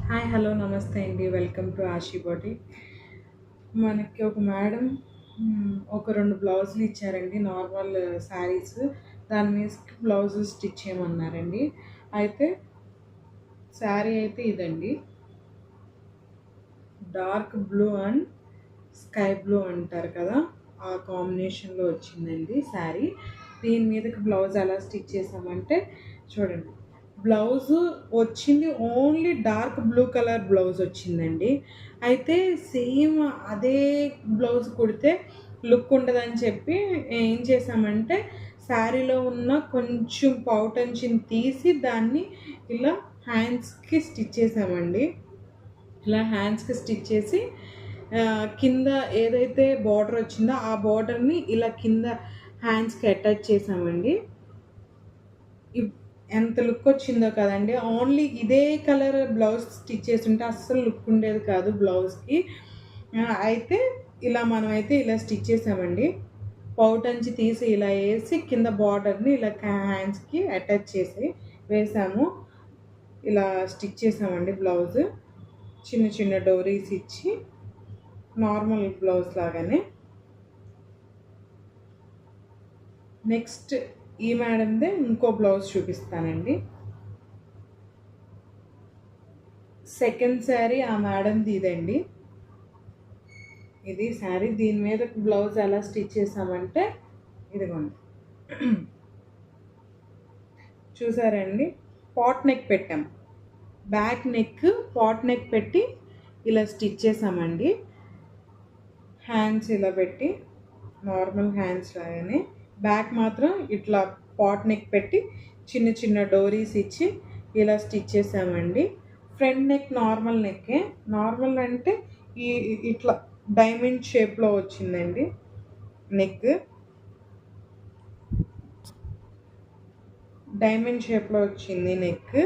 Hi hello నమస్తే అండి. Welcome to Ashi body. మనకి ఒక మేడం ఒక 2 బ్లౌజులు ఇచ్చారండి. నార్మల్ శారీస్. దాని మీదకి బ్లౌజులు స్టిచ్ చేయమన్నారండి. అయితే శారీ అయితే ఇదండి. Dark blue and sky blue అంటారు కదా! ఆ కాంబినేషన్‌లో వచ్చిందండి శారీ. దీని మీదకి బ్లౌజ్ ఎలా స్టిచ్ చేసామంటే చూడండి. బ్లౌజు వచ్చింది only dark blue colour blouse వచ్చిందండి. అయితే సేమ్ అదే బ్లౌజ్ కుడితే లుక్ ఉండదని చెప్పి ఏం చేశామంటే శారీలో ఉన్న కొంచెం పౌటంచిని తీసి దాన్ని ఇలా హ్యాండ్స్‌కి స్టిచ్ చేశామండి. ఇలా హ్యాండ్స్‌కి స్టిచ్ చేసి కింద ఏదైతే బార్డర్ వచ్చిందో ఆ బార్డర్‌ని ఇలా కింద హ్యాండ్స్‌కి అటాచ్ చేసామండి. ఇప్ ఎంత లుక్ వచ్చిందో కదండీ! ఓన్లీ ఇదే కలర్ బ్లౌజ్ స్టిచ్ చేసుంటే అస్సలు లుక్ ఉండేది కాదు బ్లౌజ్‌కి. అయితే ఇలా మనమైతే ఇలా స్టిచ్ చేసామండి. పౌటంచి తీసి ఇలా ఏసి కింద బార్డర్‌ని ఇలా హ్యాండ్స్‌కి అటాచ్ చేసి వేసాము. ఇలా స్టిచ్ చేసామండి బ్లౌజు. చిన్న చిన్న డోరీస్ ఇచ్చి నార్మల్ బ్లౌజ్ లాగానే. నెక్స్ట్ ఈ మేడందే ఇంకో బ్లౌజ్ చూపిస్తానండి. సెకండ్ శారీ ఆ మేడంది ఇదండి. ఇది శారీ. దీని మీద బ్లౌజ్ ఎలా స్టిచ్ చేసామంటే ఇదిగోండి. చూసారండి? పాట్ నెక్ పెట్టాం. బ్యాక్ నెక్ పాట్ నెక్ పెట్టి ఇలా స్టిచ్ చేసామండి. హ్యాండ్స్ ఇలా పెట్టి నార్మల్ హ్యాండ్స్ లాగానే బ్యాక్ మాత్రం ఇట్లా పాట్ నెక్ పెట్టి చిన్న చిన్న డోరీస్ ఇచ్చి ఇలా స్టిచ్ చేసామండి. ఫ్రంట్ నెక్ నార్మల్ నెక్కే. నార్మల్ అంటే ఇట్లా డైమండ్ షేప్లో వచ్చిందండి నెక్. డైమండ్ షేప్లో వచ్చింది నెక్.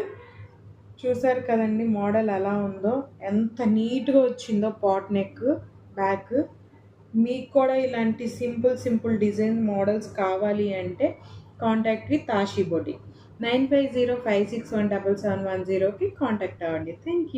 చూసారు కదండి మోడల్ ఎలా ఉందో, ఎంత నీట్గా వచ్చిందో పాట్ నెక్ బ్యాక్. మీకు కూడా ఇలాంటి సింపుల్ డిజైన్ మోడల్స్ కావాలి అంటే కాంటాక్ట్ విత్ ఆషి బొటిక్ 9505617710కి కాంటాక్ట్ అవ్వండి. Thank you.